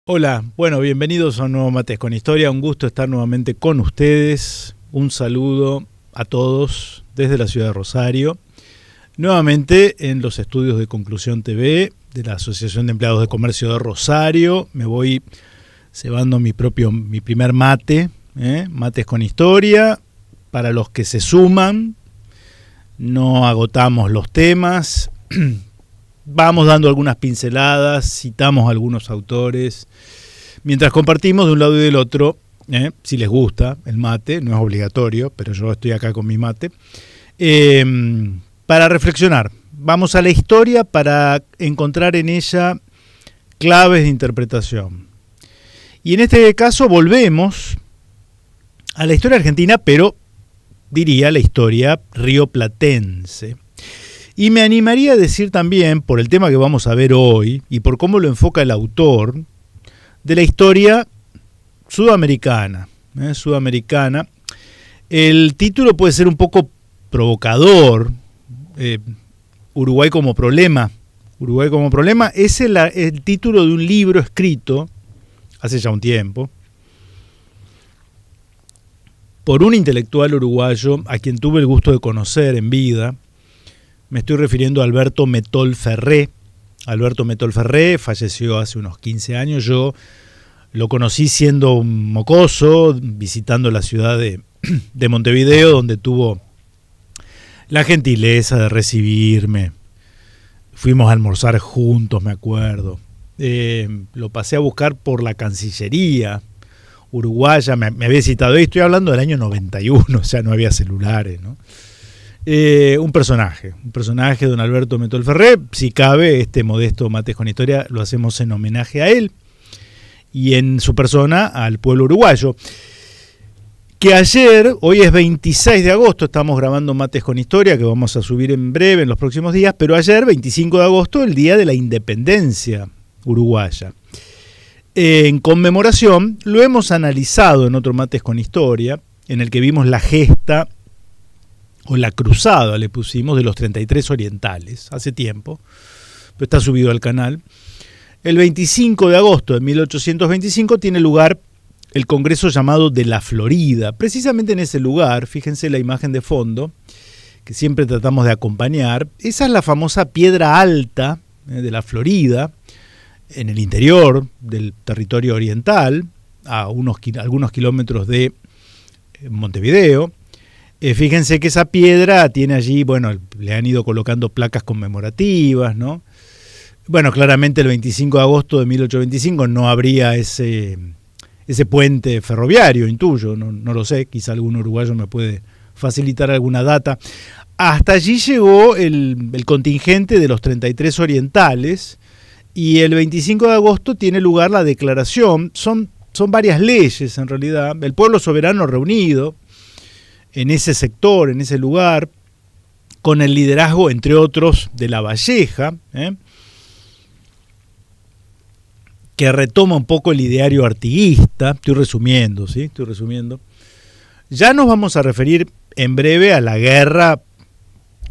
Hola, bueno, bienvenidos a un nuevo Mates con Historia, un gusto estar nuevamente con ustedes, un saludo a todos desde la ciudad de Rosario, nuevamente en los estudios de Conclusión TV de la Asociación de Empleados de Comercio de Rosario. Me voy cebando mi primer mate, Mates con Historia. Para los que se suman, no agotamos los temas. Vamos dando algunas pinceladas, citamos a algunos autores, mientras compartimos de un lado y del otro, si les gusta el mate, no es obligatorio, pero yo estoy acá con mi mate, para reflexionar. Vamos a la historia para encontrar en ella claves de interpretación. Y en este caso volvemos a la historia argentina, pero diría la historia rioplatense. Y me animaría a decir también, por el tema que vamos a ver hoy y por cómo lo enfoca el autor, de la historia sudamericana. El título puede ser un poco provocador, Uruguay como problema. Uruguay como problema es el título de un libro escrito hace ya un tiempo por un intelectual uruguayo a quien tuve el gusto de conocer en vida. Me estoy refiriendo a Alberto Metol Ferré. Alberto Metol Ferré falleció hace unos 15 años. Yo lo conocí siendo un mocoso, visitando la ciudad de Montevideo, donde tuvo la gentileza de recibirme. Fuimos a almorzar juntos, me acuerdo. Lo pasé a buscar por la Cancillería uruguaya. Me había citado, estoy hablando del año 91, o sea, no había celulares, ¿no? Un personaje, don Alberto Metol Ferré. Si cabe, este modesto Mates con Historia lo hacemos en homenaje a él y en su persona al pueblo uruguayo. Que ayer, hoy es 26 de agosto, estamos grabando Mates con Historia, que vamos a subir en breve, en los próximos días, pero ayer, 25 de agosto, el día de la independencia uruguaya. En conmemoración, lo hemos analizado en otro Mates con Historia, en el que vimos la gesta o la cruzada, le pusimos, de los 33 orientales, hace tiempo, pero está subido al canal. El 25 de agosto de 1825 tiene lugar el congreso llamado de la Florida. Precisamente en ese lugar, fíjense la imagen de fondo, que siempre tratamos de acompañar, esa es la famosa Piedra Alta de la Florida, en el interior del territorio oriental, a algunos kilómetros de Montevideo. Fíjense que esa piedra tiene allí, bueno, le han ido colocando placas conmemorativas, ¿no? Bueno, claramente el 25 de agosto de 1825 no habría ese puente ferroviario, intuyo, no lo sé, quizá algún uruguayo me puede facilitar alguna data. Hasta allí llegó el contingente de los 33 orientales y el 25 de agosto tiene lugar la declaración, son varias leyes en realidad, el pueblo soberano reunido en ese sector, en ese lugar, con el liderazgo, entre otros, de La Valleja, que retoma un poco el ideario artiguista. Estoy resumiendo. Ya nos vamos a referir en breve a la guerra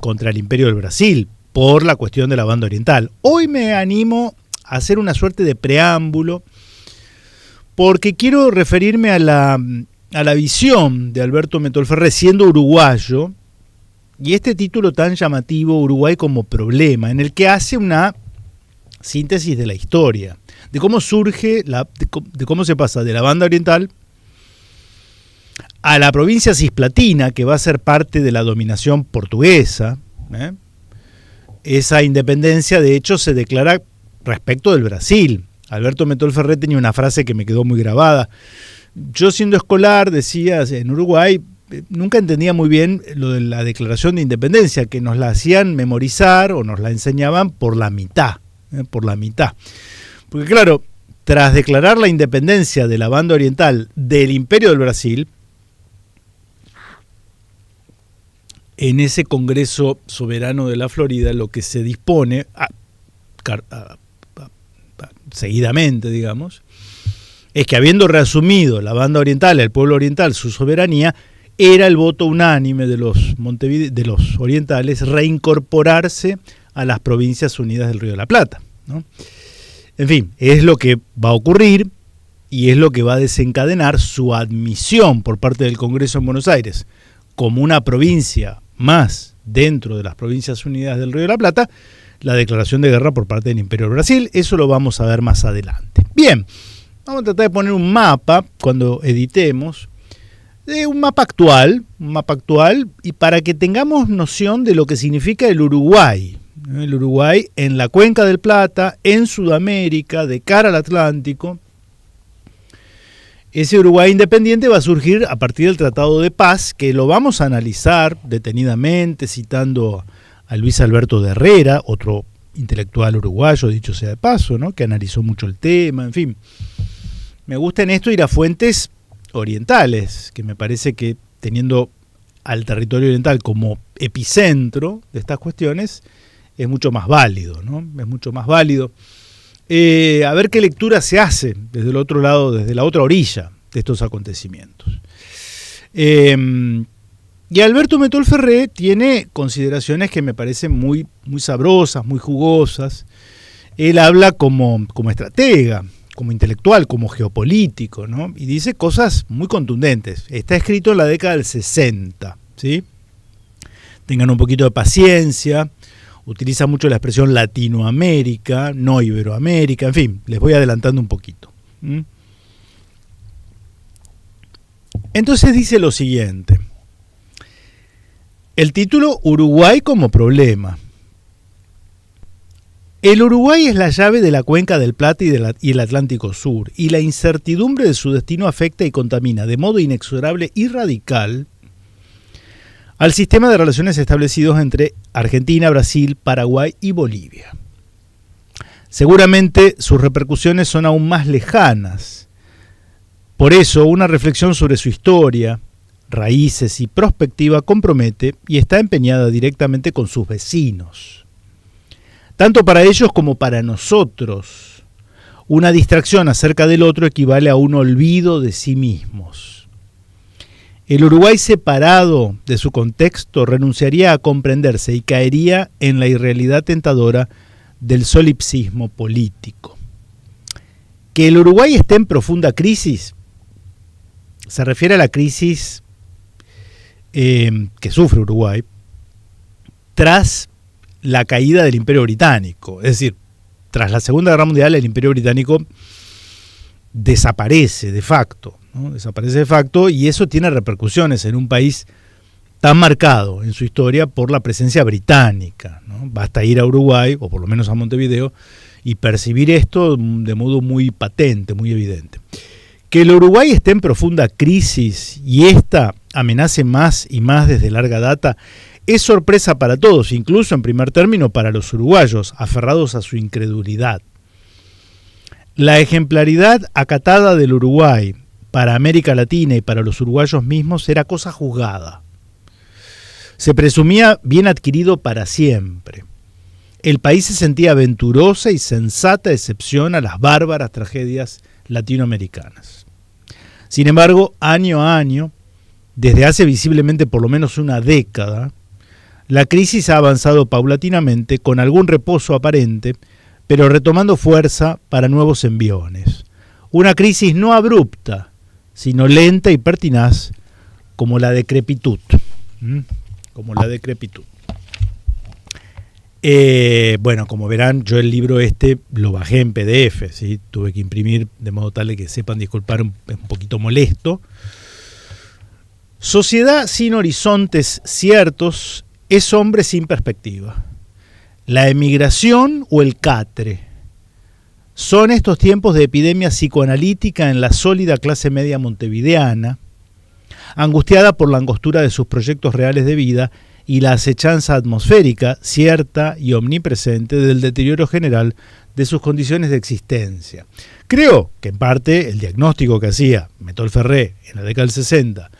contra el Imperio del Brasil, por la cuestión de la banda oriental. Hoy me animo a hacer una suerte de preámbulo, porque quiero referirme a la visión de Alberto Metol Ferré siendo uruguayo, y este título tan llamativo, Uruguay como problema, en el que hace una síntesis de la historia, de cómo surge, de cómo se pasa de la banda oriental a la provincia cisplatina, que va a ser parte de la dominación portuguesa. Esa independencia, de hecho, se declara respecto del Brasil. Alberto Metol Ferré tenía una frase que me quedó muy grabada. Yo, siendo escolar, decía, en Uruguay, nunca entendía muy bien lo de la declaración de independencia, que nos la hacían memorizar o nos la enseñaban por la mitad. Porque claro, tras declarar la independencia de la banda oriental del Imperio del Brasil, en ese Congreso Soberano de la Florida, lo que se dispone, seguidamente, digamos, es que habiendo reasumido la banda oriental, el pueblo oriental, su soberanía, era el voto unánime de los orientales reincorporarse a las Provincias Unidas del Río de la Plata, ¿no? En fin, es lo que va a ocurrir y es lo que va a desencadenar su admisión por parte del Congreso en Buenos Aires como una provincia más dentro de las Provincias Unidas del Río de la Plata, la declaración de guerra por parte del Imperio del Brasil. Eso lo vamos a ver más adelante. Bien, vamos a tratar de poner un mapa cuando editemos, un mapa actual, y para que tengamos noción de lo que significa el Uruguay. El Uruguay en la Cuenca del Plata, en Sudamérica, de cara al Atlántico. Ese Uruguay independiente va a surgir a partir del Tratado de Paz, que lo vamos a analizar detenidamente, citando a Luis Alberto de Herrera, otro intelectual uruguayo, dicho sea de paso, ¿no?, que analizó mucho el tema, en fin. Me gusta en esto ir a fuentes orientales, que me parece que teniendo al territorio oriental como epicentro de estas cuestiones, es mucho más válido, ¿no? Es mucho más válido. A ver qué lectura se hace desde el otro lado, desde la otra orilla de estos acontecimientos. Y Alberto Metol Ferré tiene consideraciones que me parecen muy, muy sabrosas, muy jugosas. Él habla como estratega, como intelectual, como geopolítico, ¿no? Y dice cosas muy contundentes. Está escrito en la década del 60, ¿sí? Tengan un poquito de paciencia. Utiliza mucho la expresión Latinoamérica, no Iberoamérica, en fin, les voy adelantando un poquito. Entonces dice lo siguiente. El título Uruguay como problema. El Uruguay es la llave de la Cuenca del Plata y el Atlántico Sur, y la incertidumbre de su destino afecta y contamina de modo inexorable y radical al sistema de relaciones establecidos entre Argentina, Brasil, Paraguay y Bolivia. Seguramente sus repercusiones son aún más lejanas. Por eso, una reflexión sobre su historia, raíces y prospectiva compromete y está empeñada directamente con sus vecinos. Tanto para ellos como para nosotros, una distracción acerca del otro equivale a un olvido de sí mismos. El Uruguay separado de su contexto renunciaría a comprenderse y caería en la irrealidad tentadora del solipsismo político. Que el Uruguay esté en profunda crisis se refiere a la crisis que sufre Uruguay tras la caída del Imperio Británico. Es decir, tras la Segunda Guerra Mundial el Imperio Británico desaparece de facto, ¿no? Desaparece de facto, y eso tiene repercusiones en un país tan marcado en su historia por la presencia británica, ¿no? Basta ir a Uruguay, o por lo menos a Montevideo, y percibir esto de modo muy patente, muy evidente. Que el Uruguay esté en profunda crisis y esta amenace más y más desde larga data es sorpresa para todos, incluso en primer término para los uruguayos, aferrados a su incredulidad. La ejemplaridad acatada del Uruguay para América Latina y para los uruguayos mismos era cosa juzgada. Se presumía bien adquirido para siempre. El país se sentía aventurosa y sensata excepción a las bárbaras tragedias latinoamericanas. Sin embargo, año a año, desde hace visiblemente por lo menos una década, la crisis ha avanzado paulatinamente con algún reposo aparente, pero retomando fuerza para nuevos enviones. Una crisis no abrupta, sino lenta y pertinaz, como la decrepitud. Como la decrepitud. Bueno, como verán, yo el libro lo bajé en PDF, ¿sí? Tuve que imprimir de modo tal de que sepan disculpar, un poquito molesto. Sociedad sin horizontes ciertos es hombre sin perspectiva. La emigración o el catre. Son estos tiempos de epidemia psicoanalítica en la sólida clase media montevideana, angustiada por la angostura de sus proyectos reales de vida y la acechanza atmosférica, cierta y omnipresente, del deterioro general de sus condiciones de existencia. Creo que en parte el diagnóstico que hacía Metol Ferré en la década del 60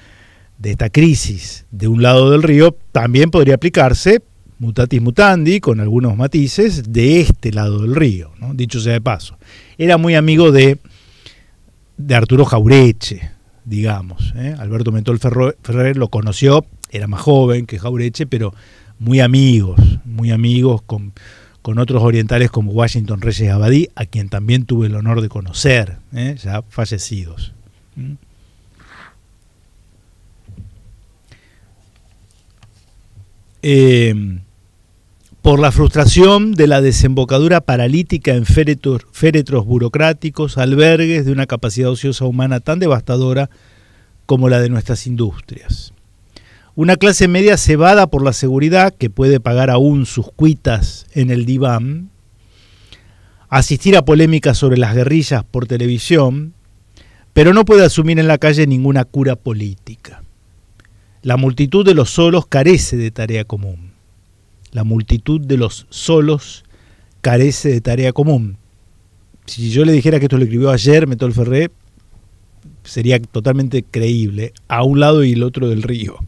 de esta crisis de un lado del río también podría aplicarse, mutatis mutandi, con algunos matices, de este lado del río, ¿no? Dicho sea de paso. Era muy amigo de Arturo Jaureche, digamos. Alberto Metol Ferré lo conoció, era más joven que Jaureche, pero muy amigos, con con otros orientales como Washington Reyes Abadí, a quien también tuve el honor de conocer, ya fallecidos. Por la frustración de la desembocadura paralítica en féretros burocráticos, albergues de una capacidad ociosa humana tan devastadora como la de nuestras industrias. Una clase media cebada por la seguridad, que puede pagar aún sus cuitas en el diván, asistir a polémicas sobre las guerrillas por televisión, pero no puede asumir en la calle ninguna cura política. La multitud de los solos carece de tarea común. La multitud de los solos carece de tarea común. Si yo le dijera que esto lo escribió ayer Metol Ferré, sería totalmente creíble, a un lado y el otro del río.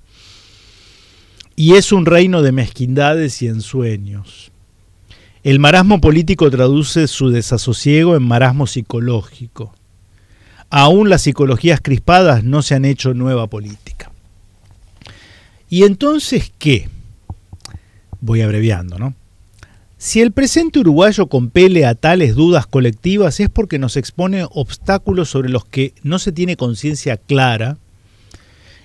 Y es un reino de mezquindades y ensueños. El marasmo político traduce su desasosiego en marasmo psicológico. Aún las psicologías crispadas no se han hecho nueva política. ¿Y entonces qué? Voy abreviando, ¿no? Si el presente uruguayo compele a tales dudas colectivas es porque nos expone obstáculos sobre los que no se tiene conciencia clara,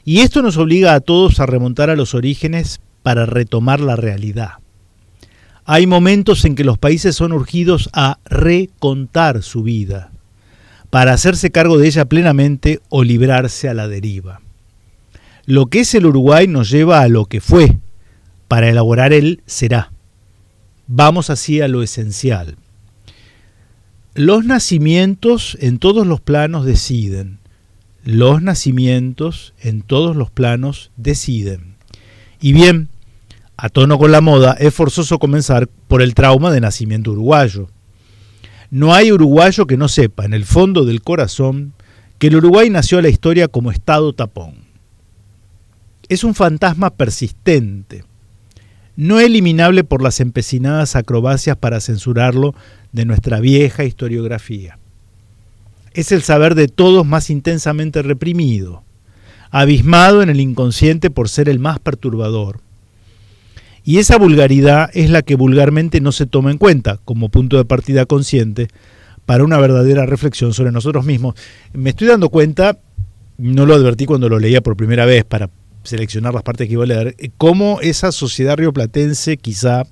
y esto nos obliga a todos a remontar a los orígenes para retomar la realidad. Hay momentos en que los países son urgidos a recontar su vida, para hacerse cargo de ella plenamente o librarse a la deriva. Lo que es el Uruguay nos lleva a lo que fue, para elaborar el será. Vamos así a lo esencial. Los nacimientos en todos los planos deciden. Los nacimientos en todos los planos deciden. Y bien, a tono con la moda, es forzoso comenzar por el trauma de nacimiento uruguayo. No hay uruguayo que no sepa, en el fondo del corazón, que el Uruguay nació a la historia como Estado tapón. Es un fantasma persistente, no eliminable por las empecinadas acrobacias para censurarlo de nuestra vieja historiografía. Es el saber de todos más intensamente reprimido, abismado en el inconsciente por ser el más perturbador. Y esa vulgaridad es la que vulgarmente no se toma en cuenta como punto de partida consciente para una verdadera reflexión sobre nosotros mismos. Me estoy dando cuenta, no lo advertí cuando lo leía por primera vez para seleccionar las partes que iba a leer, cómo esa sociedad rioplatense, quizá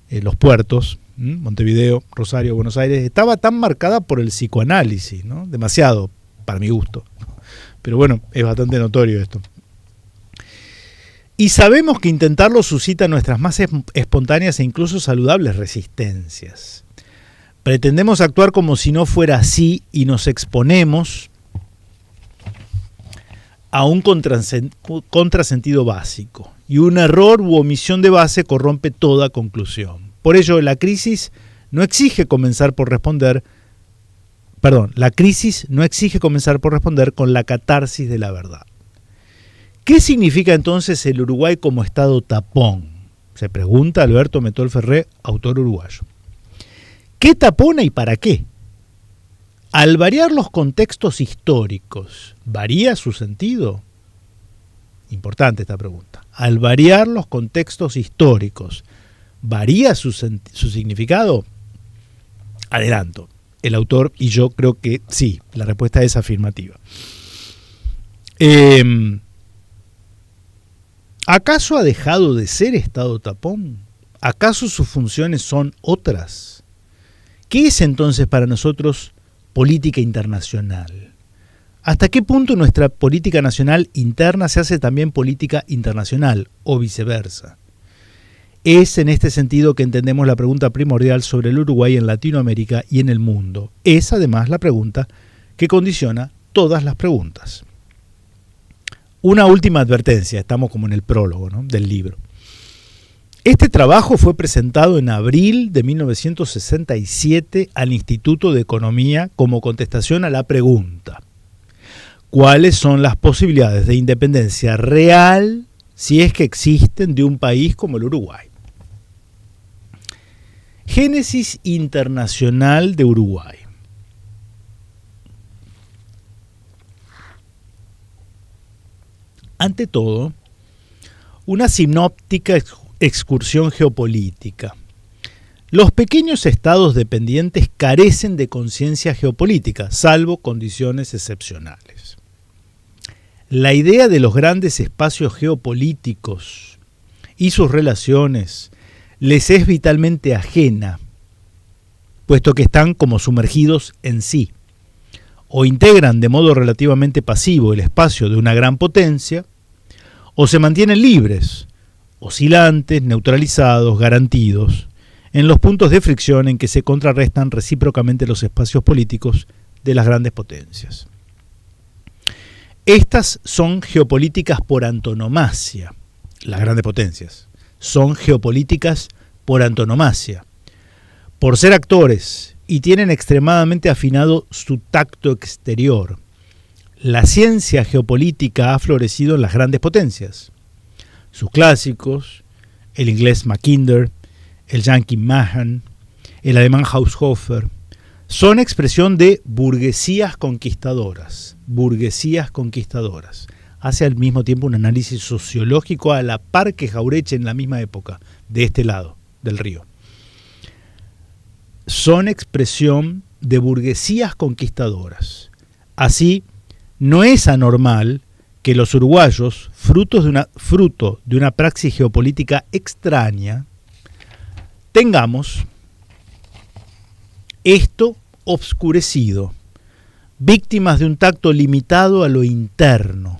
los puertos, Montevideo, Rosario, Buenos Aires, estaba tan marcada por el psicoanálisis, ¿no? Demasiado, para mi gusto. Pero bueno, es bastante notorio esto. Y sabemos que intentarlo suscita nuestras más espontáneas e incluso saludables resistencias. Pretendemos actuar como si no fuera así y nos exponemos a un contrasentido básico, y un error u omisión de base corrompe toda conclusión. Por ello, la crisis no exige comenzar por responder con la catarsis de la verdad. ¿Qué significa entonces el Uruguay como Estado tapón? Se pregunta Alberto Metol Ferré, autor uruguayo. ¿Qué tapona y para qué? Al variar los contextos históricos, ¿varía su sentido? Importante esta pregunta. Al variar los contextos históricos, ¿varía su significado? Adelanto. El autor y yo creo que sí, la respuesta es afirmativa. ¿Acaso ha dejado de ser Estado tapón? ¿Acaso sus funciones son otras? ¿Qué es entonces para nosotros política internacional? ¿Hasta qué punto nuestra política nacional interna se hace también política internacional o viceversa? Es en este sentido que entendemos la pregunta primordial sobre el Uruguay en Latinoamérica y en el mundo. Es además la pregunta que condiciona todas las preguntas. Una última advertencia, estamos como en el prólogo, ¿no?, del libro. Este trabajo fue presentado en abril de 1967 al Instituto de Economía como contestación a la pregunta: ¿cuáles son las posibilidades de independencia real, si es que existen, de un país como el Uruguay? Génesis internacional de Uruguay. Ante todo, una sinóptica excursión geopolítica. Los pequeños estados dependientes carecen de conciencia geopolítica, salvo condiciones excepcionales. La idea de los grandes espacios geopolíticos y sus relaciones les es vitalmente ajena, puesto que están como sumergidos en sí, o integran de modo relativamente pasivo el espacio de una gran potencia, o se mantienen libres, oscilantes, neutralizados, garantidos, en los puntos de fricción en que se contrarrestan recíprocamente los espacios políticos de las grandes potencias. Estas son geopolíticas por antonomasia, las grandes potencias, son geopolíticas por antonomasia, por ser actores y tienen extremadamente afinado su tacto exterior. La ciencia geopolítica ha florecido en las grandes potencias. Sus clásicos, el inglés Mackinder, el yanqui Mahan, el alemán Haushofer, son expresión de burguesías conquistadoras. Hace al mismo tiempo un análisis sociológico a la par que Jauretche en la misma época, de este lado del río. Son expresión de burguesías conquistadoras. Así, no es anormal que los uruguayos, fruto de una praxis geopolítica extraña, tengamos esto obscurecido, víctimas de un tacto limitado a lo interno.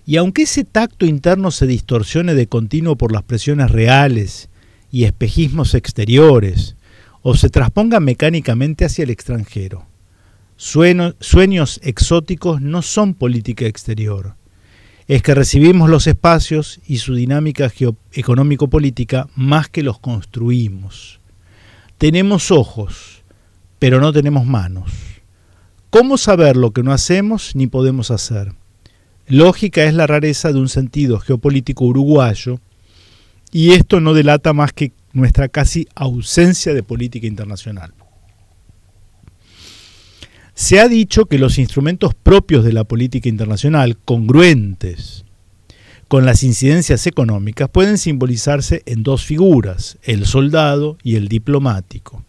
Y aunque ese tacto interno se distorsione de continuo por las presiones reales y espejismos exteriores, o se trasponga mecánicamente hacia el extranjero, sueños exóticos no son política exterior. Es que recibimos los espacios y su dinámica económico-política más que los construimos. Tenemos ojos, pero no tenemos manos. ¿Cómo saber lo que no hacemos ni podemos hacer? Lógica es la rareza de un sentido geopolítico uruguayo, y esto no delata más que nuestra casi ausencia de política internacional. Se ha dicho que los instrumentos propios de la política internacional, congruentes con las incidencias económicas, pueden simbolizarse en dos figuras, el soldado y el diplomático.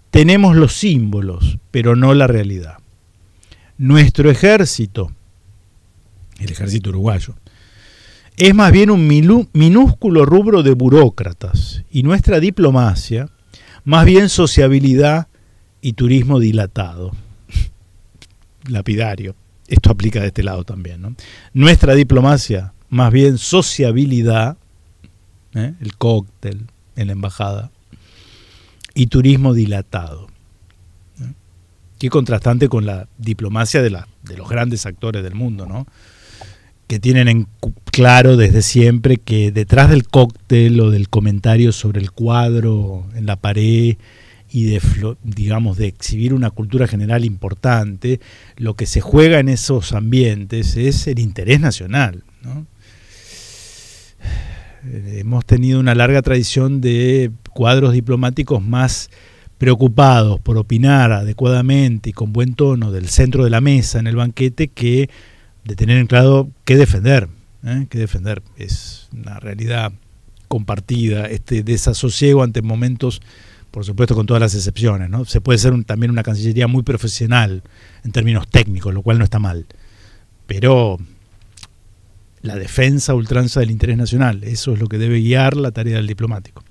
Tenemos los símbolos, pero no la realidad. Nuestro ejército, el ejército uruguayo, es más bien un minúsculo rubro de burócratas, y nuestra diplomacia, más bien sociabilidad y turismo dilatado. Lapidario. Esto aplica de este lado también, ¿no? Nuestra diplomacia, más bien sociabilidad, el cóctel en la embajada, y turismo dilatado. Qué contrastante con la diplomacia de los grandes actores del mundo, ¿no? Que tienen en claro desde siempre que detrás del cóctel o del comentario sobre el cuadro en la pared y de exhibir una cultura general importante, lo que se juega en esos ambientes es el interés nacional, ¿no? Hemos tenido una larga tradición de cuadros diplomáticos más preocupados por opinar adecuadamente y con buen tono del centro de la mesa en el banquete que de tener en claro qué defender. Es una realidad compartida, este desasosiego ante momentos, por supuesto con todas las excepciones, ¿no? Se puede ser también una cancillería muy profesional en términos técnicos, lo cual no está mal, pero la defensa a ultranza del interés nacional, eso es lo que debe guiar la tarea del diplomático.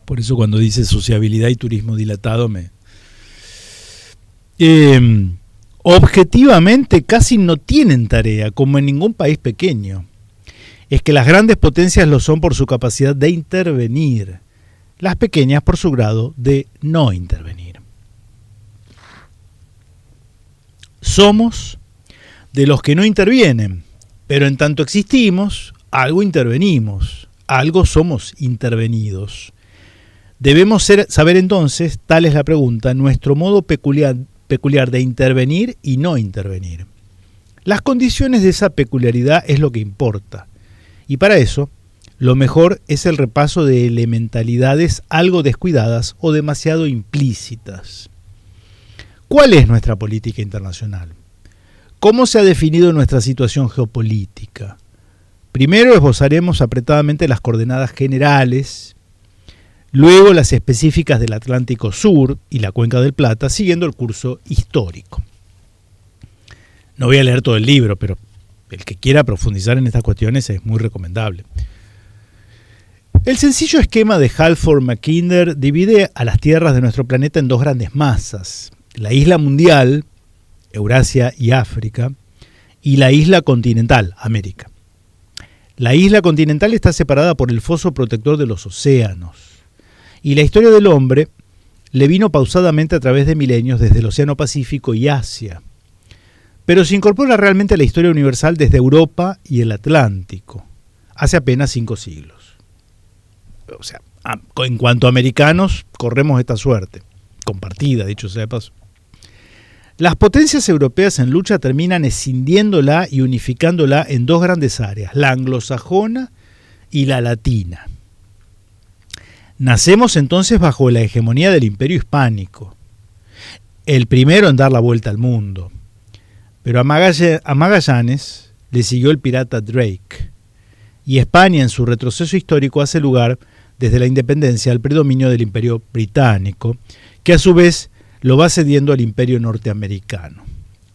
Por eso cuando dice sociabilidad y turismo dilatado objetivamente casi no tienen tarea, como en ningún país pequeño. Es que las grandes potencias lo son por su capacidad de intervenir, las pequeñas por su grado de no intervenir. Somos de los que no intervienen, pero en tanto existimos, algo intervenimos, algo somos intervenidos. Debemos saber entonces, tal es la pregunta, nuestro modo peculiar de intervenir y no intervenir. Las condiciones de esa peculiaridad es lo que importa, y para eso lo mejor es el repaso de elementalidades algo descuidadas o demasiado implícitas. ¿Cuál es nuestra política internacional? ¿Cómo se ha definido nuestra situación geopolítica? Primero esbozaremos apretadamente las coordenadas generales luego las específicas del Atlántico Sur y la Cuenca del Plata, siguiendo el curso histórico. No voy a leer todo el libro, pero el que quiera profundizar en estas cuestiones es muy recomendable. El sencillo esquema de Halford Mackinder divide a las tierras de nuestro planeta en dos grandes masas: la isla mundial, Eurasia y África, y la isla continental, América. La isla continental está separada por el foso protector de los océanos, y la historia del hombre le vino pausadamente a través de milenios desde el Océano Pacífico y Asia, pero se incorpora realmente a la historia universal desde Europa y el Atlántico, hace apenas 5 siglos. O sea, en cuanto a americanos, corremos esta suerte, compartida, dicho sea de paso. Las potencias europeas en lucha terminan escindiéndola y unificándola en dos grandes áreas, la anglosajona y la latina. Nacemos entonces bajo la hegemonía del Imperio Hispánico, el primero en dar la vuelta al mundo. Pero a Magallanes le siguió el pirata Drake, y España en su retroceso histórico hace lugar desde la independencia al predominio del Imperio Británico, que a su vez lo va cediendo al Imperio Norteamericano,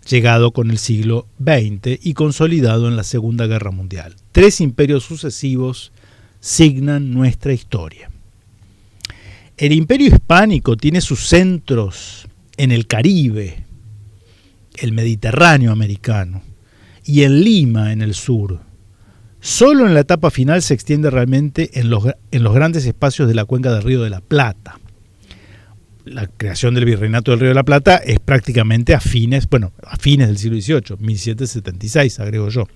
llegado con el siglo XX y consolidado en la Segunda Guerra Mundial. 3 imperios sucesivos signan nuestra historia. El Imperio Hispánico tiene sus centros en el Caribe, el Mediterráneo americano, y en Lima, en el sur. Solo en la etapa final se extiende realmente en los grandes espacios de la cuenca del Río de la Plata. La creación del Virreinato del Río de la Plata es prácticamente a fines del siglo XVIII, 1776, agrego yo.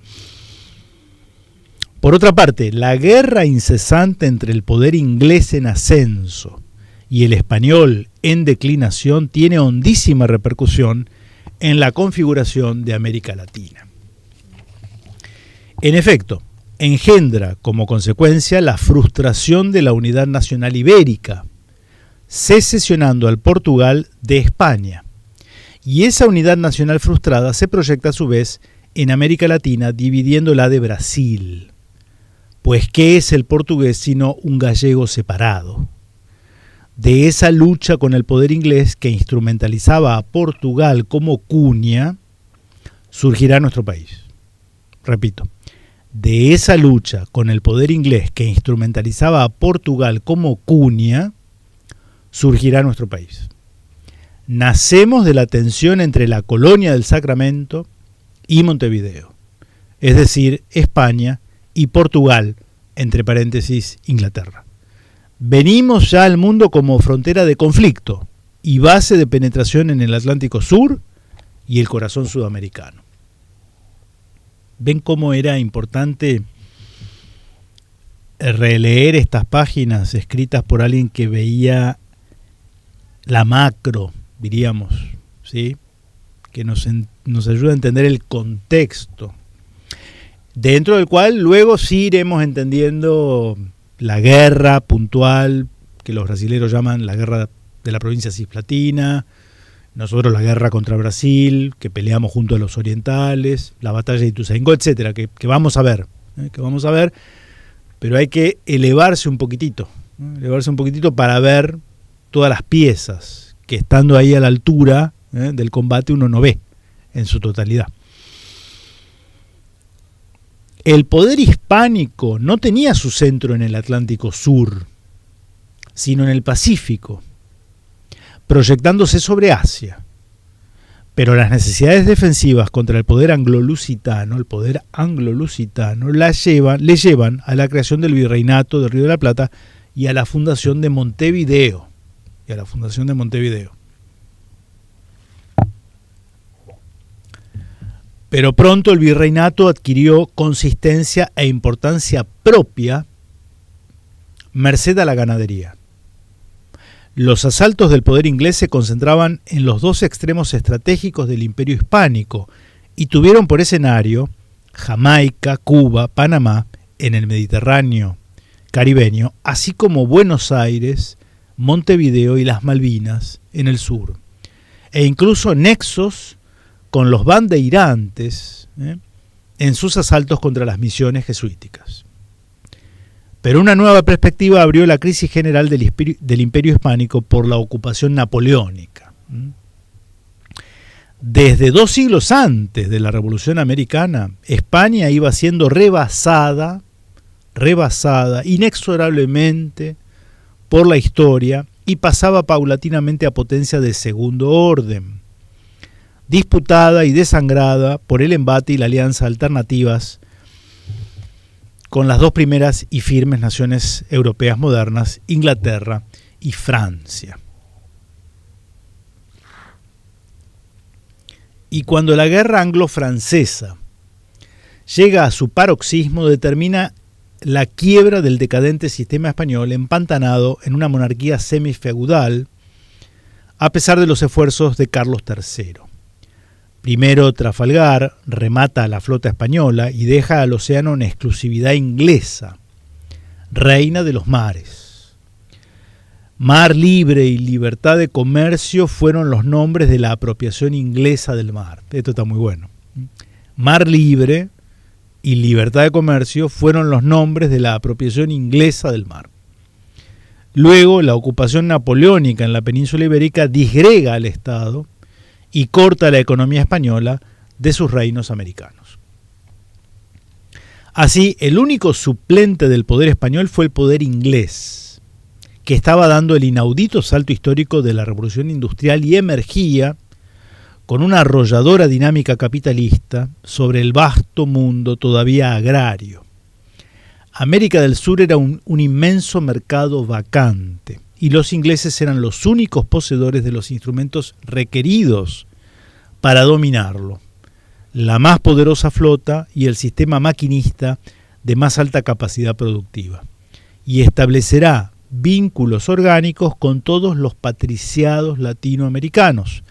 Por otra parte, la guerra incesante entre el poder inglés en ascenso y el español en declinación tiene hondísima repercusión en la configuración de América Latina. En efecto, engendra como consecuencia la frustración de la unidad nacional ibérica, secesionando al Portugal de España. Y esa unidad nacional frustrada se proyecta a su vez en América Latina, dividiéndola de Brasil. Pues ¿qué es el portugués sino un gallego separado? De esa lucha con el poder inglés que instrumentalizaba a Portugal como cuña, surgirá nuestro país. Repito, de esa lucha con el poder inglés que instrumentalizaba a Portugal como cuña, surgirá nuestro país. Nacemos de la tensión entre la colonia del Sacramento y Montevideo, es decir, España y Portugal, entre paréntesis, Inglaterra. Venimos ya al mundo como frontera de conflicto y base de penetración en el Atlántico Sur y el corazón sudamericano. ¿Ven cómo era importante releer estas páginas escritas por alguien que veía la macro, diríamos, ¿sí? Que nos ayuda a entender el contexto, dentro del cual luego sí iremos entendiendo la guerra puntual, que los brasileños llaman la guerra de la provincia cisplatina, nosotros la guerra contra Brasil, que peleamos junto a los orientales, la batalla de Ituzaingó, etcétera, que vamos a ver, pero hay que elevarse un poquitito para ver todas las piezas que estando ahí a la altura del combate uno no ve en su totalidad. El poder hispánico no tenía su centro en el Atlántico Sur, sino en el Pacífico, proyectándose sobre Asia. Pero las necesidades defensivas contra el poder anglo-lusitano, le llevan a la creación del Virreinato del Río de la Plata y a la fundación de Montevideo. Pero pronto el virreinato adquirió consistencia e importancia propia merced a la ganadería. Los asaltos del poder inglés se concentraban en los dos extremos estratégicos del Imperio Hispánico y tuvieron por escenario Jamaica, Cuba, Panamá en el Mediterráneo caribeño, así como Buenos Aires, Montevideo y las Malvinas en el sur, e incluso nexos con los bandeirantes en sus asaltos contra las misiones jesuíticas. Pero una nueva perspectiva abrió la crisis general del Imperio Hispánico por la ocupación napoleónica. Desde 2 siglos antes de la Revolución Americana, España iba siendo rebasada inexorablemente por la historia y pasaba paulatinamente a potencia de segundo orden, disputada y desangrada por el embate y la alianza alternativas con las dos primeras y firmes naciones europeas modernas, Inglaterra y Francia. Y cuando la guerra anglo-francesa llega a su paroxismo, determina la quiebra del decadente sistema español empantanado en una monarquía semifeudal, a pesar de los esfuerzos de Carlos III. Primero Trafalgar remata a la flota española y deja al océano en exclusividad inglesa, reina de los mares. Mar libre y libertad de comercio fueron los nombres de la apropiación inglesa del mar. Esto está muy bueno. Mar libre y libertad de comercio fueron los nombres de la apropiación inglesa del mar. Luego, la ocupación napoleónica en la península ibérica disgrega al Estado y corta la economía española de sus reinos americanos. Así, el único suplente del poder español fue el poder inglés, que estaba dando el inaudito salto histórico de la revolución industrial y emergía con una arrolladora dinámica capitalista sobre el vasto mundo todavía agrario. América del Sur era un inmenso mercado vacante y los ingleses eran los únicos poseedores de los instrumentos requeridos para dominarlo: la más poderosa flota y el sistema maquinista de más alta capacidad productiva. Y establecerá vínculos orgánicos con todos los patriciados latinoamericanos,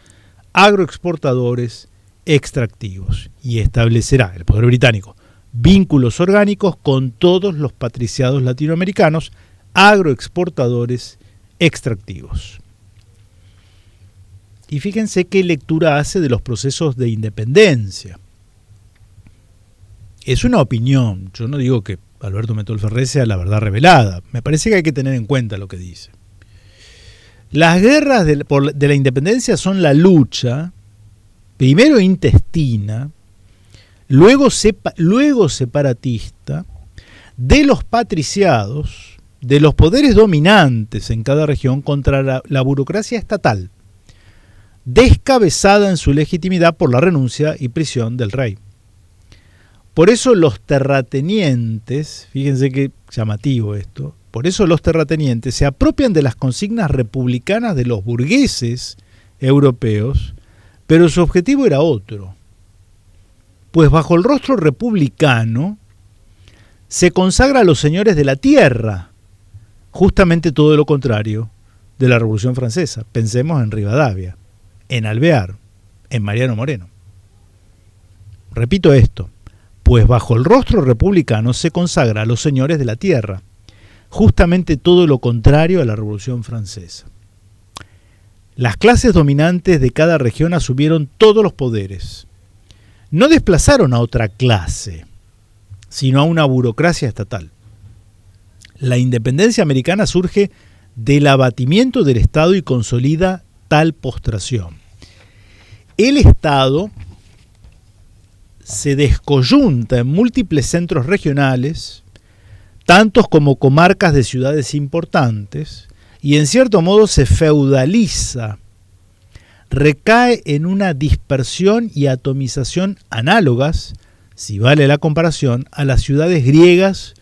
agroexportadores, extractivos. Y establecerá, el poder británico, vínculos orgánicos con todos los patriciados latinoamericanos, agroexportadores, extractivos. Y fíjense qué lectura hace de los procesos de independencia. Es una opinión, yo no digo que Alberto Metol Ferré sea la verdad revelada, me parece que hay que tener en cuenta lo que dice. Las guerras de la independencia son la lucha, primero intestina, luego separatista, de los patriciados, de los poderes dominantes en cada región contra la burocracia estatal, descabezada en su legitimidad por la renuncia y prisión del rey. Por eso los terratenientes, fíjense qué llamativo esto, por eso los terratenientes se apropian de las consignas republicanas de los burgueses europeos, pero su objetivo era otro. Pues bajo el rostro republicano se consagra a los señores de la tierra, justamente todo lo contrario de la Revolución Francesa. Pensemos en Rivadavia, en Alvear, en Mariano Moreno. Repito esto, pues bajo el rostro republicano se consagra a los señores de la tierra, justamente todo lo contrario a la Revolución Francesa. Las clases dominantes de cada región asumieron todos los poderes. No desplazaron a otra clase, sino a una burocracia estatal. La independencia americana surge del abatimiento del Estado y consolida tal postración. El Estado se descoyunta en múltiples centros regionales, tantos como comarcas de ciudades importantes, y en cierto modo se feudaliza, recae en una dispersión y atomización análogas, si vale la comparación, a las ciudades griegas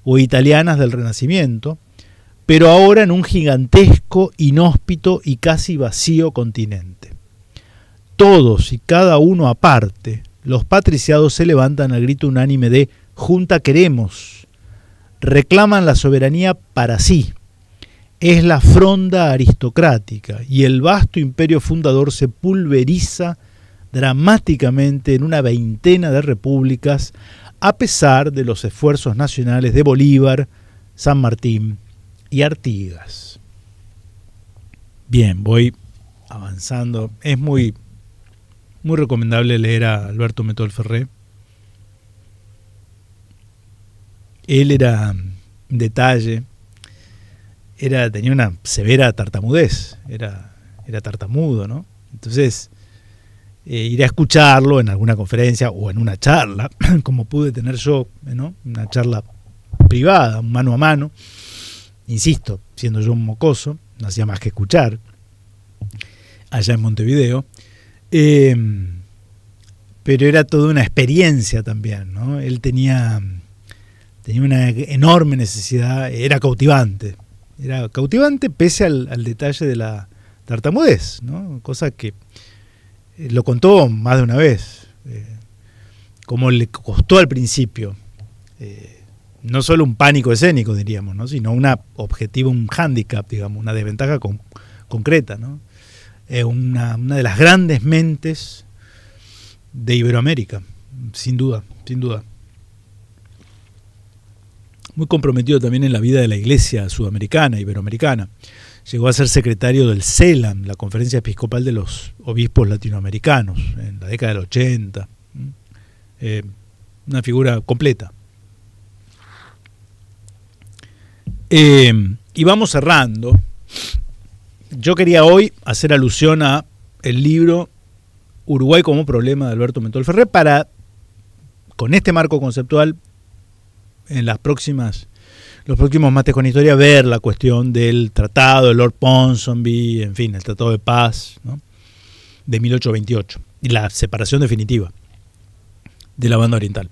o italianas del Renacimiento, pero ahora en un gigantesco, inhóspito y casi vacío continente. Todos y cada uno aparte, los patriciados se levantan al grito unánime de «Junta queremos», reclaman la soberanía para sí. Es la fronda aristocrática y el vasto imperio fundador se pulveriza dramáticamente en una veintena de repúblicas a pesar de los esfuerzos nacionales de Bolívar, San Martín y Artigas. Bien, voy avanzando. Es muy recomendable leer a Alberto Metol Ferré. Él era detalle, tenía una severa tartamudez, era tartamudo, ¿no? Entonces, ir a escucharlo en alguna conferencia o en una charla, como pude tener yo, ¿no? Una charla privada, mano a mano, insisto, siendo yo un mocoso, no hacía más que escuchar, allá en Montevideo, pero era toda una experiencia también, ¿no? Él tenía una enorme necesidad, era cautivante pese al detalle de la tartamudez, ¿no? Cosa que lo contó más de una vez, como le costó al principio, no solo un pánico escénico, diríamos, ¿no? Sino un hándicap, digamos, una desventaja concreta, ¿no? Una de las grandes mentes de Iberoamérica, sin duda. Muy comprometido también en la vida de la iglesia sudamericana, iberoamericana. Llegó a ser secretario del CELAM, la Conferencia Episcopal de los Obispos Latinoamericanos, en la década del 80. Una figura completa. Y vamos cerrando. Yo quería hoy hacer alusión a el libro Uruguay como problema de Alberto Metol Ferré para, con este marco conceptual, en los próximos mates con historia, ver la cuestión del tratado de Lord Ponsonby, en fin, el tratado de paz, ¿no? De 1828 y la separación definitiva de la banda oriental.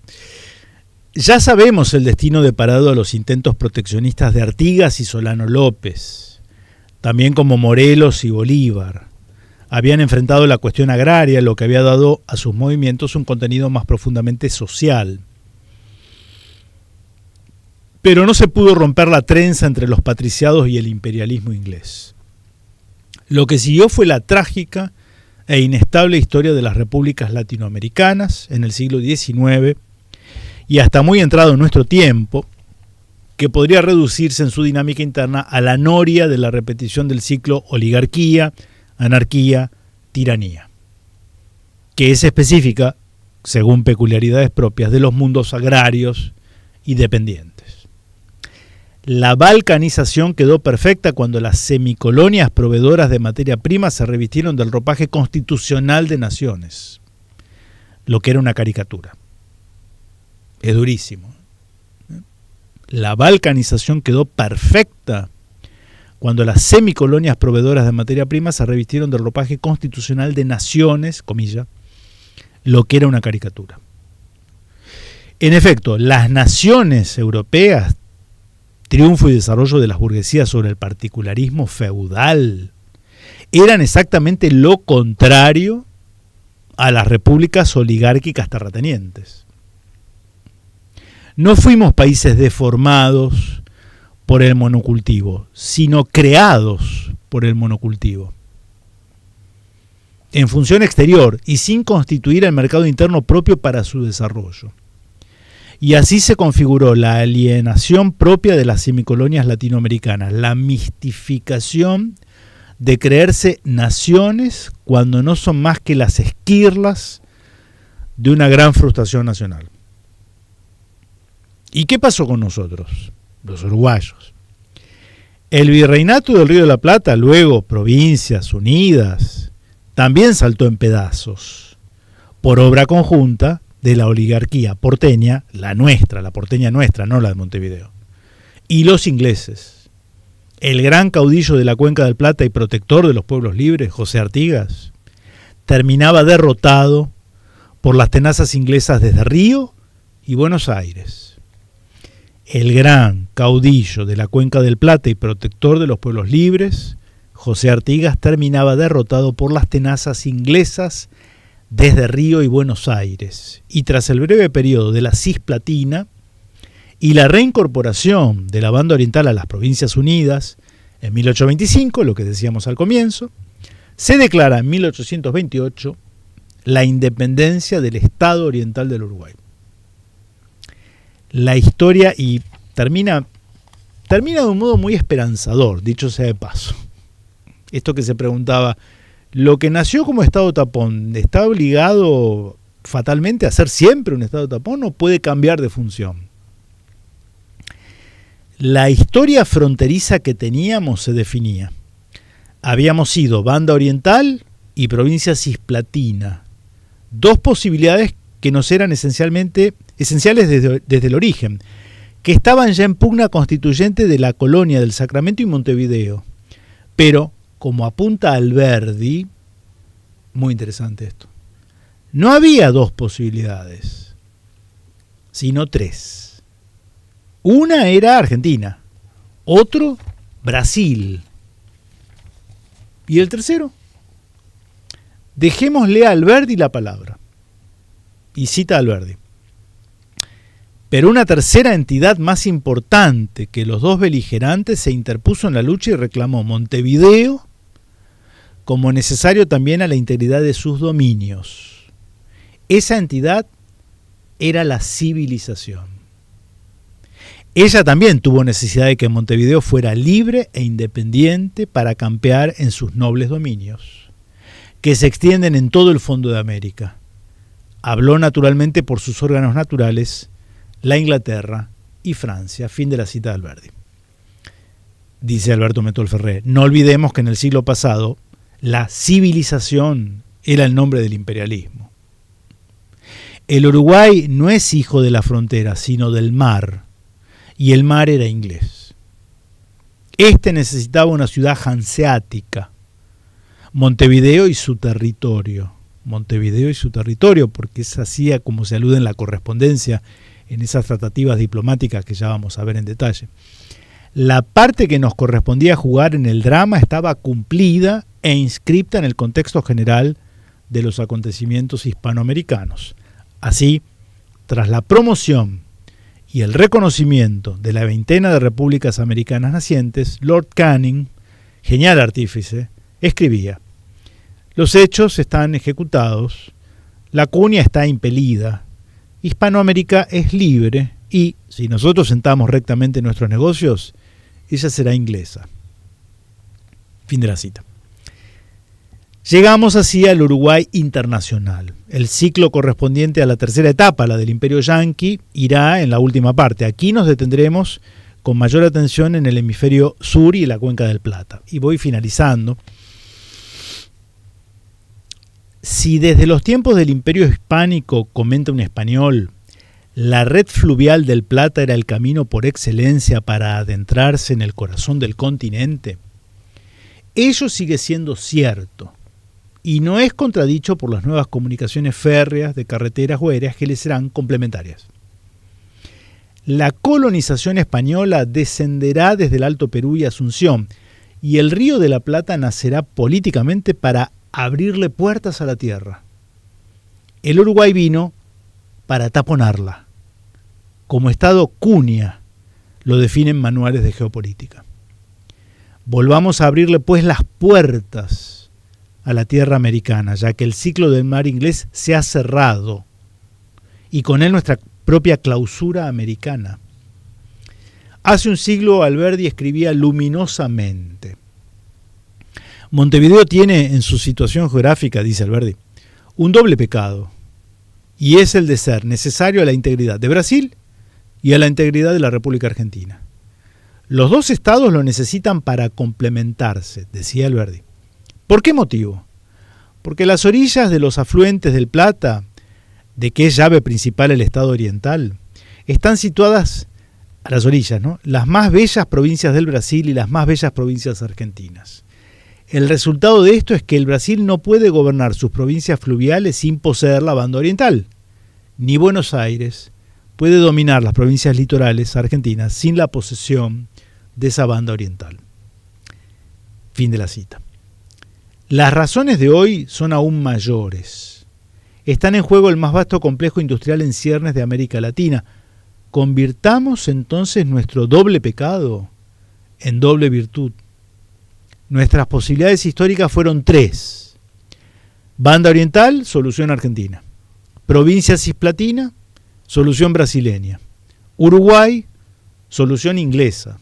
Ya sabemos el destino deparado a los intentos proteccionistas de Artigas y Solano López, también como Morelos y Bolívar. Habían enfrentado la cuestión agraria, lo que había dado a sus movimientos un contenido más profundamente social. Pero no se pudo romper la trenza entre los patriciados y el imperialismo inglés. Lo que siguió fue la trágica e inestable historia de las repúblicas latinoamericanas en el siglo XIX y hasta muy entrado en nuestro tiempo, que podría reducirse en su dinámica interna a la noria de la repetición del ciclo oligarquía, anarquía, tiranía, que es específica, según peculiaridades propias, de los mundos agrarios y dependientes. La balcanización quedó perfecta cuando las semicolonias proveedoras de materia prima se revistieron del ropaje constitucional de naciones, lo que era una caricatura. Es durísimo. La balcanización quedó perfecta cuando las semicolonias proveedoras de materia prima se revistieron del ropaje constitucional de naciones, comilla, lo que era una caricatura. En efecto, las naciones europeas, triunfo y desarrollo de las burguesías sobre el particularismo feudal, eran exactamente lo contrario a las repúblicas oligárquicas terratenientes. No fuimos países deformados por el monocultivo, sino creados por el monocultivo. En función exterior y sin constituir el mercado interno propio para su desarrollo. Y así se configuró la alienación propia de las semicolonias latinoamericanas, la mistificación de creerse naciones cuando no son más que las esquirlas de una gran frustración nacional. ¿Y qué pasó con nosotros, los uruguayos? El virreinato del Río de la Plata, luego Provincias Unidas, también saltó en pedazos, por obra conjunta de la oligarquía porteña, la nuestra, la porteña nuestra, no la de Montevideo, y los ingleses. El gran caudillo de la Cuenca del Plata y protector de los pueblos libres, José Artigas, terminaba derrotado por las tenazas inglesas desde Río y Buenos Aires. El gran caudillo de la Cuenca del Plata y protector de los pueblos libres, José Artigas, terminaba derrotado por las tenazas inglesas desde Río y Buenos Aires. Y tras el breve periodo de la Cisplatina y la reincorporación de la banda oriental a las Provincias Unidas en 1825, lo que decíamos al comienzo, se declara en 1828 la independencia del Estado Oriental del Uruguay. La historia y termina de un modo muy esperanzador, dicho sea de paso. Esto que se preguntaba, ¿lo que nació como Estado tapón está obligado fatalmente a ser siempre un Estado tapón o puede cambiar de función? la historia fronteriza que teníamos se definía. Habíamos sido Banda Oriental y provincia cisplatina, dos posibilidades que nos eran esenciales desde el origen, que estaban ya en pugna constituyente de la colonia del Sacramento y Montevideo. Pero, como apunta Alberdi, muy interesante esto, no había dos posibilidades, sino tres. Una era Argentina, otro Brasil. ¿Y el tercero? Dejémosle a Alberdi la palabra. Y cita a Alberdi. Pero una tercera entidad más importante que los dos beligerantes se interpuso en la lucha y reclamó Montevideo como necesario también a la integridad de sus dominios. Esa entidad era la civilización. Ella también tuvo necesidad de que Montevideo fuera libre e independiente para campear en sus nobles dominios, que se extienden en todo el fondo de América. Habló naturalmente por sus órganos naturales la Inglaterra y Francia. Fin de la cita de Alberdi. Dice Alberto Metol Ferré, no olvidemos que en el siglo pasado la civilización era el nombre del imperialismo. El Uruguay no es hijo de la frontera, sino del mar, y el mar era inglés. Este necesitaba una ciudad hanseática, Montevideo y su territorio. Montevideo y su territorio, porque es así como se alude en la correspondencia, en esas tratativas diplomáticas que ya vamos a ver en detalle. La parte que nos correspondía jugar en el drama estaba cumplida e inscripta en el contexto general de los acontecimientos hispanoamericanos. Así, tras la promoción y el reconocimiento de la veintena de repúblicas americanas nacientes, Lord Canning, genial artífice, escribía: los hechos están ejecutados, la cuña está impelida, Hispanoamérica es libre y, si nosotros sentamos rectamente nuestros negocios, ella será inglesa. Fin de la cita. Llegamos así al Uruguay internacional. El ciclo correspondiente a la tercera etapa, la del Imperio Yanqui, irá en la última parte. Aquí nos detendremos con mayor atención en el hemisferio sur y la Cuenca del Plata. Y voy finalizando. Si desde los tiempos del Imperio Hispánico, comenta un español, la red fluvial del Plata era el camino por excelencia para adentrarse en el corazón del continente, ello sigue siendo cierto y no es contradicho por las nuevas comunicaciones férreas, de carreteras o aéreas que le serán complementarias. La colonización española descenderá desde el Alto Perú y Asunción, y el Río de la Plata nacerá políticamente para abrirle puertas a la tierra. El Uruguay vino para taponarla. Como estado cuña, lo definen manuales de geopolítica. Volvamos a abrirle pues las puertas a la tierra americana, ya que el ciclo del mar inglés se ha cerrado, y con él nuestra propia clausura americana. Hace un siglo Alberdi escribía luminosamente: Montevideo tiene en su situación geográfica, dice Alberdi, un doble pecado, y es el de ser necesario a la integridad de Brasil y a la integridad de la República Argentina. Los dos estados lo necesitan para complementarse, decía Alberdi. ¿Por qué motivo? Porque las orillas de los afluentes del Plata, de que es llave principal el estado oriental, están situadas a las orillas, ¿no?, las más bellas provincias del Brasil y las más bellas provincias argentinas. El resultado de esto es que el Brasil no puede gobernar sus provincias fluviales sin poseer la banda oriental, ni Buenos Aires puede dominar las provincias litorales argentinas sin la posesión de esa banda oriental. Fin de la cita. Las razones de hoy son aún mayores. Están en juego el más vasto complejo industrial en ciernes de América Latina. Convirtamos entonces nuestro doble pecado en doble virtud. Nuestras posibilidades históricas fueron tres: banda oriental, solución argentina; provincia cisplatina, solución brasileña; Uruguay, solución inglesa.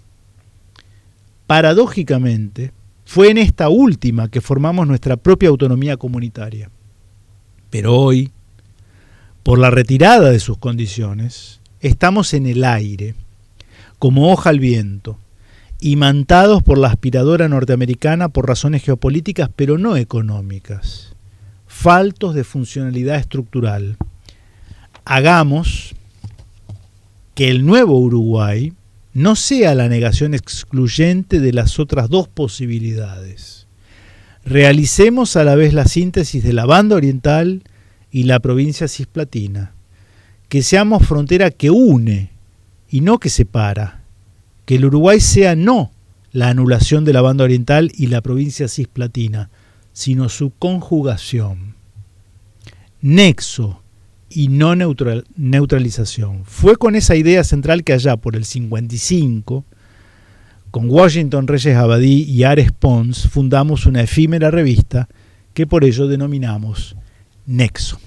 Paradójicamente, fue en esta última que formamos nuestra propia autonomía comunitaria. Pero hoy, por la retirada de sus condiciones, estamos en el aire, como hoja al viento, imantados por la aspiradora norteamericana por razones geopolíticas, pero no económicas, faltos de funcionalidad estructural. Hagamos que el nuevo Uruguay no sea la negación excluyente de las otras dos posibilidades. Realicemos a la vez la síntesis de la banda oriental y la provincia cisplatina. Que seamos frontera que une y no que separa. Que el Uruguay sea no la anulación de la banda oriental y la provincia cisplatina, sino su conjugación. Nexo y no neutralización. Fue con esa idea central que allá por el 55, con Washington Reyes Abadí y Ares Pons, fundamos una efímera revista que por ello denominamos Nexo.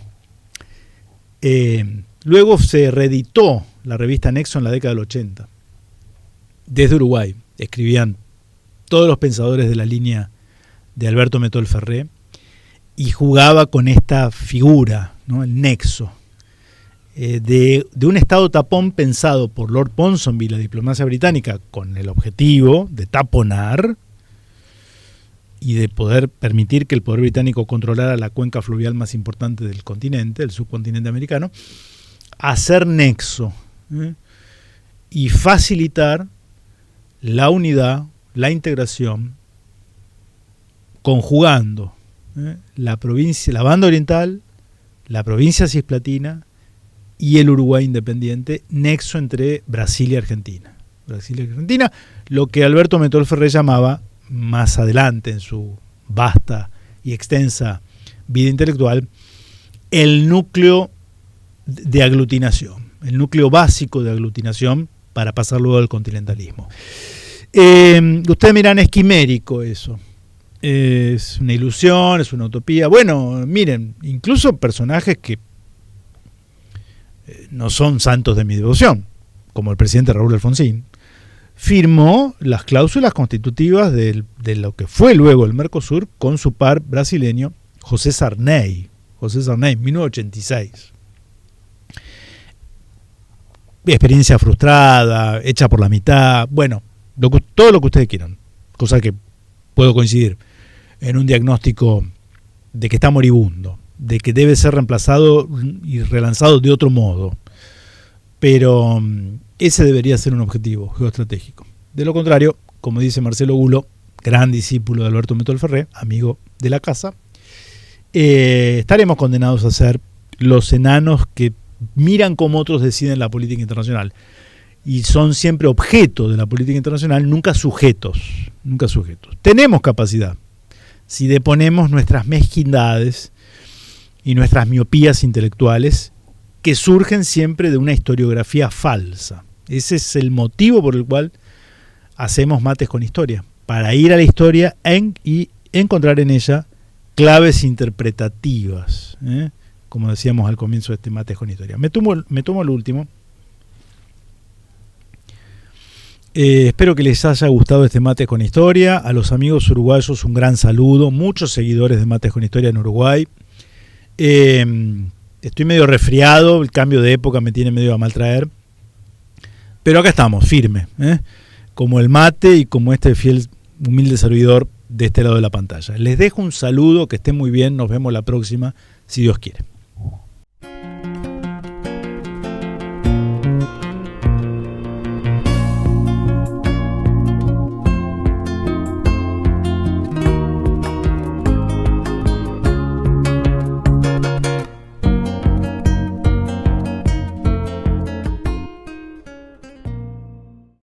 Luego se reeditó la revista Nexo en la década del 80. Desde Uruguay escribían todos los pensadores de la línea de Alberto Metol Ferré y jugaba con esta figura, ¿no? El nexo de un estado tapón pensado por Lord Ponsonby y la diplomacia británica con el objetivo de taponar y de poder permitir que el poder británico controlara la cuenca fluvial más importante del continente, el subcontinente americano, hacer nexo y facilitar la unidad, la integración, conjugando la provincia, la banda oriental, la provincia cisplatina y el Uruguay independiente, nexo entre Brasil y Argentina. Brasil y Argentina, lo que Alberto Metol Ferré llamaba más adelante en su vasta y extensa vida intelectual, el núcleo de aglutinación, el núcleo básico de aglutinación para pasar luego al continentalismo. Ustedes miran, es quimérico eso. Es una ilusión, es una utopía. Bueno, miren, incluso personajes que no son santos de mi devoción, como el presidente Raúl Alfonsín, firmó las cláusulas constitutivas de lo que fue luego el Mercosur con su par brasileño José Sarney, 1986. Experiencia frustrada, hecha por la mitad, bueno, todo lo que ustedes quieran, cosa que puedo coincidir en un diagnóstico de que está moribundo, de que debe ser reemplazado y relanzado de otro modo, pero ese debería ser un objetivo geoestratégico. De lo contrario, como dice Marcelo Gulo, gran discípulo de Alberto Metol Ferré, amigo de la casa, estaremos condenados a ser los enanos que miran cómo otros deciden la política internacional y son siempre objeto de la política internacional, nunca sujetos. Tenemos capacidad si deponemos nuestras mezquindades y nuestras miopías intelectuales que surgen siempre de una historiografía falsa. Ese es el motivo por el cual hacemos Mates con Historia, para ir a la historia y encontrar en ella claves interpretativas, como decíamos al comienzo de este Mates con Historia. Me tomo el último. Espero que les haya gustado este Mates con Historia. A los amigos uruguayos un gran saludo. Muchos seguidores de Mates con Historia en Uruguay. Estoy medio resfriado, el cambio de época me tiene medio a maltraer. Pero acá estamos, firme, como el mate y como este fiel, humilde servidor de este lado de la pantalla. Les dejo un saludo, que estén muy bien, nos vemos la próxima, si Dios quiere.